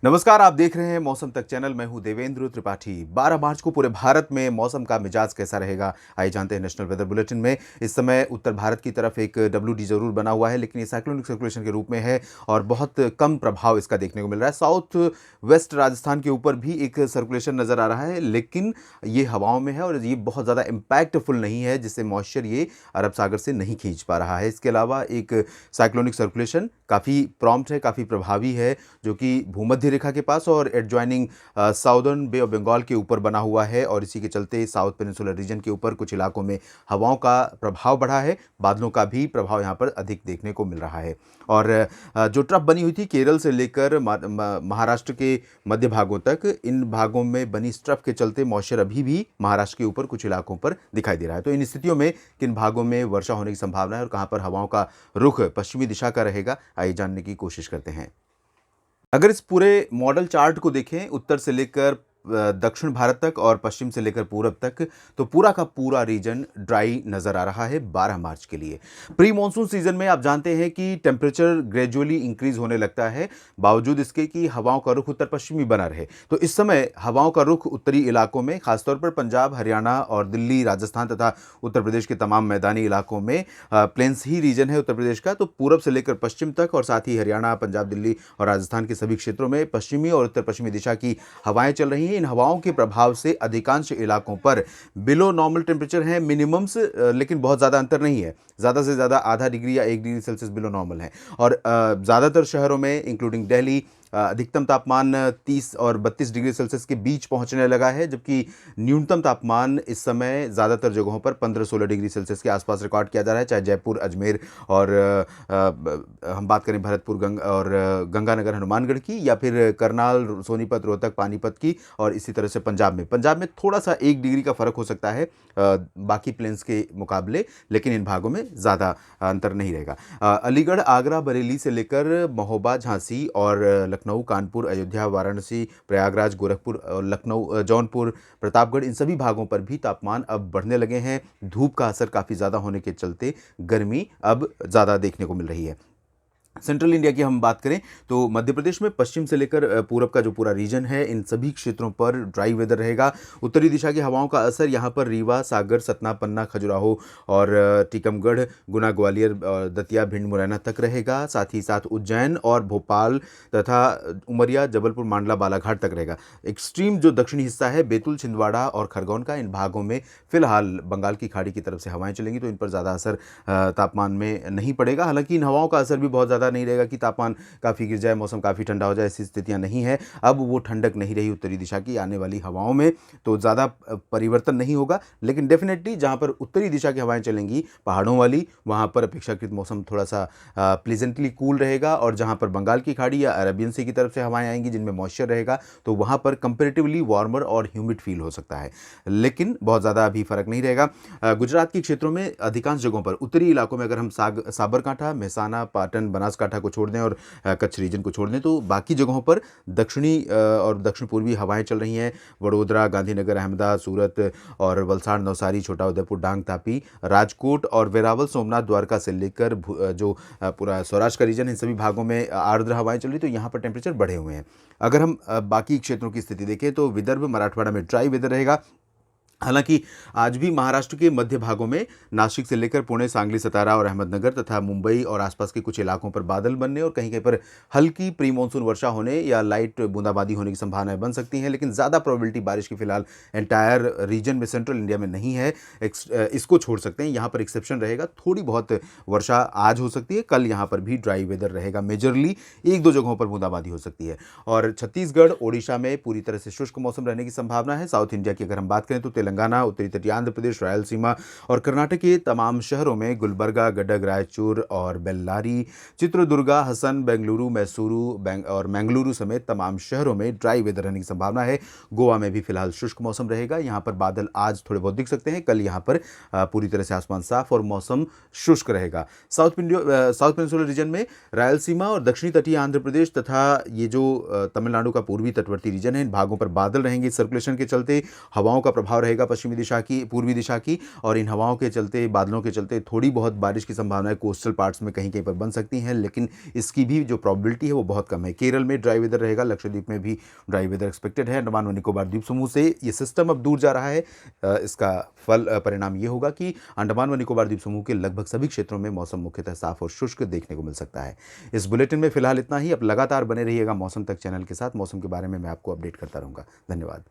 नमस्कार, आप देख रहे हैं मौसम तक चैनल। मैं हूं देवेंद्र त्रिपाठी। 12 मार्च को पूरे भारत में मौसम का मिजाज कैसा रहेगा, आइए जानते हैं नेशनल वेदर बुलेटिन में। इस समय उत्तर भारत की तरफ एक WD जरूर बना हुआ है, लेकिन ये साइक्लोनिक सर्कुलेशन के रूप में है और बहुत कम प्रभाव इसका देखने को मिल रहा है। साउथ वेस्ट राजस्थान के ऊपर भी एक सर्कुलेशन नजर आ रहा है, लेकिन ये हवाओं में है और ये बहुत ज़्यादा इम्पैक्टफुल नहीं है, जिससे मॉइस्चर ये अरब सागर से नहीं खींच पा रहा है। इसके अलावा एक साइक्लोनिक सर्कुलेशन काफ़ी प्रॉम्प्ट है, काफ़ी प्रभावी है, जो कि भूमध्य रेखा के पास और adjoining southern Bay of Bengal के ऊपर बना हुआ है और इसी के चलते साउथ पेनिनसुलर रीजन के ऊपर कुछ इलाकों में हवाओं का प्रभाव बढ़ा है। बादलों का भी प्रभाव यहाँ पर अधिक देखने को मिल रहा है। और जो ट्रफ बनी हुई थी केरल से लेकर महाराष्ट्र के मध्य भागों तक, इन भागों में बनी इस ट्रफ के चलते मॉइस्चर अभी भी महाराष्ट्र के ऊपर कुछ इलाकों पर दिखाई दे रहा है। तो इन स्थितियों में किन भागों में वर्षा होने की संभावना है और कहाँ पर हवाओं का रुख पश्चिमी दिशा का रहेगा, आइए जानने की कोशिश करते हैं। अगर इस पूरे मॉडल चार्ट को देखें, उत्तर से लेकर दक्षिण भारत तक और पश्चिम से लेकर पूरब तक, तो पूरा का पूरा रीजन ड्राई नजर आ रहा है 12 मार्च के लिए। प्री मॉनसून सीजन में आप जानते हैं कि टेम्परेचर ग्रेजुअली इंक्रीज होने लगता है, बावजूद इसके कि हवाओं का रुख उत्तर पश्चिमी बना रहे। तो इस समय हवाओं का रुख उत्तरी इलाकों में, खासतौर पर पंजाब, हरियाणा और दिल्ली, राजस्थान तथा उत्तर प्रदेश के तमाम मैदानी इलाकों में, प्लेन्स ही रीजन है उत्तर प्रदेश का, तो पूरब से लेकर पश्चिम तक और साथ ही हरियाणा, पंजाब, दिल्ली और राजस्थान के सभी क्षेत्रों में पश्चिमी और उत्तर पश्चिमी दिशा की हवाएं चल रही हैं। इन हवाओं के प्रभाव से अधिकांश इलाकों पर बिलो नॉर्मल टेम्परेचर है, मिनिमम्स, लेकिन बहुत ज़्यादा अंतर नहीं है। ज़्यादा से ज़्यादा आधा डिग्री या 1 डिग्री सेल्सियस बिलो नॉर्मल है। और ज़्यादातर शहरों में इंक्लूडिंग दिल्ली अधिकतम तापमान 30 और 32 डिग्री सेल्सियस के बीच पहुंचने लगा है, जबकि न्यूनतम तापमान इस समय ज़्यादातर जगहों पर 15-16 डिग्री सेल्सियस के आसपास रिकॉर्ड किया जा रहा है, चाहे जयपुर, अजमेर और हम बात करें भरतपुर गंगानगर हनुमानगढ़ की, या फिर करनाल, सोनीपत, रोहतक, पानीपत की, और इसी तरह से पंजाब में थोड़ा सा 1 डिग्री का फर्क हो सकता है बाकी प्लेन्स के मुकाबले, लेकिन इन भागों में ज़्यादा अंतर नहीं रहेगा। अलीगढ़, आगरा, बरेली से लेकर महोबा, झांसी और लखनऊ, कानपुर, अयोध्या, वाराणसी, प्रयागराज, गोरखपुर और लखनऊ, जौनपुर, प्रतापगढ़, इन सभी भागों पर भी तापमान अब बढ़ने लगे हैं। धूप का असर काफ़ी ज़्यादा होने के चलते गर्मी अब ज़्यादा देखने को मिल रही है। सेंट्रल इंडिया की हम बात करें तो मध्य प्रदेश में पश्चिम से लेकर पूरब का जो पूरा रीजन है, इन सभी क्षेत्रों पर ड्राई वेदर रहेगा। उत्तरी दिशा की हवाओं का असर यहाँ पर रीवा, सागर, सतना, पन्ना, खजुराहो और टीकमगढ़, गुना, ग्वालियर, दतिया, भिंड, मुरैना तक रहेगा। साथ ही साथ उज्जैन और भोपाल तथा उमरिया, जबलपुर, मांडला, बालाघाट तक रहेगा। एक्सट्रीम जो दक्षिणी हिस्सा है, बैतूल, छिंदवाड़ा और खरगोन का, इन भागों में फिलहाल बंगाल की खाड़ी की तरफ से हवाएं चलेंगी, तो इन पर ज़्यादा असर तापमान में नहीं पड़ेगा। हालांकि इन हवाओं का असर भी बहुत ज़्यादा नहीं रहेगा कि तापमान काफ़ी गिर जाए, मौसम काफ़ी ठंडा हो जाए, ऐसी स्थितियां नहीं है। अब वो ठंडक नहीं रही उत्तरी दिशा की आने वाली हवाओं में, तो ज़्यादा परिवर्तन नहीं होगा। लेकिन डेफिनेटली जहां पर उत्तरी दिशा की हवाएं चलेंगी पहाड़ों वाली, वहां पर अपेक्षाकृत मौसम थोड़ा सा प्लेजेंटली कूल रहेगा, और जहां पर बंगाल की खाड़ी या अरेबियन सी की तरफ से हवाएं आएंगी जिनमें मॉइस्चर रहेगा, तो वहां पर कंपेरेटिवली वार्मर और ह्यूमिड फील हो सकता है, लेकिन बहुत ज़्यादा अभी फर्क नहीं रहेगा। गुजरात के क्षेत्रों में अधिकांश जगहों पर, उत्तरी इलाकों में अगर हम साबरकांठा, मेहसाना, पाटन, बनासकांठा को छोड़ दें और कच्छ रीजन को छोड़ दें, तो बाकी जगहों पर दक्षिणी और दक्षिण पूर्वी हवाएं चल रही हैं। वडोदरा, गांधीनगर, अहमदाबाद, सूरत और वलसाड़, नवसारी, छोटा उदेपुर, डांग, तापी, राजकोट और वेरावल, सोमनाथ, द्वारका से लेकर जो पूरा सौराष्ट्र का रीजन है, इन सभी भागों में आर्द्र हवाएं चल रही, तो यहाँ पर टेम्परेचर बढ़े हुए हैं। अगर हम बाकी क्षेत्रों की स्थिति देखें तो विदर्भ, मराठवाड़ा में ड्राई वेदर रहेगा। हालांकि आज भी महाराष्ट्र के मध्य भागों में नासिक से लेकर पुणे, सांगली, सतारा और अहमदनगर तथा मुंबई और आसपास के कुछ इलाकों पर बादल बनने और कहीं कहीं पर हल्की प्री मानसून वर्षा होने या लाइट बूंदाबांदी होने की संभावनाएं बन सकती हैं, लेकिन ज़्यादा प्रोबेबिलिटी बारिश की फिलहाल एंटायर रीजन में, सेंट्रल इंडिया में नहीं है। इसको छोड़ सकते हैं, यहाँ पर एक्सेप्शन रहेगा, थोड़ी बहुत वर्षा आज हो सकती है, कल यहाँ पर भी ड्राई वेदर रहेगा। मेजरली 1-2 जगहों पर बूंदाबांदी हो सकती है। और छत्तीसगढ़, ओडिशा में पूरी तरह से शुष्क मौसम रहने की संभावना है। साउथ इंडिया की अगर हम बात करें तो तेलंगाना, उत्तरी तटीय आंध्र प्रदेश, रायलसीमा और कर्नाटक के तमाम शहरों में, गुलबर्गा, गडग, रायचूर और बेल्लारी, चित्रदुर्गा, हसन, बेंगलुरु, मैसूरू और मैंगलुरु समेत तमाम शहरों में ड्राई वेदर रहने की संभावना है। गोवा में भी फिलहाल शुष्क मौसम रहेगा, यहाँ पर बादल आज थोड़े बहुत दिख सकते हैं, कल यहाँ पर पूरी तरह से आसमान साफ और मौसम शुष्क रहेगा। साउथ पेनिनसुलर रीजन में रायलसीमा और दक्षिणी तटीय आंध्र प्रदेश तथा ये जो तमिलनाडु का पूर्वी तटवर्ती रीजन है, इन भागों पर बादल रहेंगे। सर्कुलेशन के चलते हवाओं का प्रभाव रहेगा रहेगा पश्चिमी दिशा की, पूर्वी दिशा की, और इन हवाओं के चलते, बादलों के चलते थोड़ी बहुत बारिश की संभावनाएं कोस्टल पार्ट्स में कहीं कहीं पर बन सकती हैं, लेकिन इसकी भी जो प्रोबेबिलिटी है वो बहुत कम है। केरल में ड्राई वेदर रहेगा, लक्षद्वीप में भी ड्राई वेदर एक्सपेक्टेड है। अंडमान व निकोबार द्वीप समूह से ये सिस्टम अब दूर जा रहा है। इसका परिणाम ये होगा कि अंडमान व निकोबार द्वीप समूह के लगभग सभी क्षेत्रों में मौसम मुख्यतः साफ और शुष्क देखने को मिल सकता है। इस बुलेटिन में फिलहाल इतना ही। अब लगातार बने रहिएगा मौसम तक चैनल के साथ। मौसम के बारे में मैं आपको अपडेट करता रहूंगा। धन्यवाद।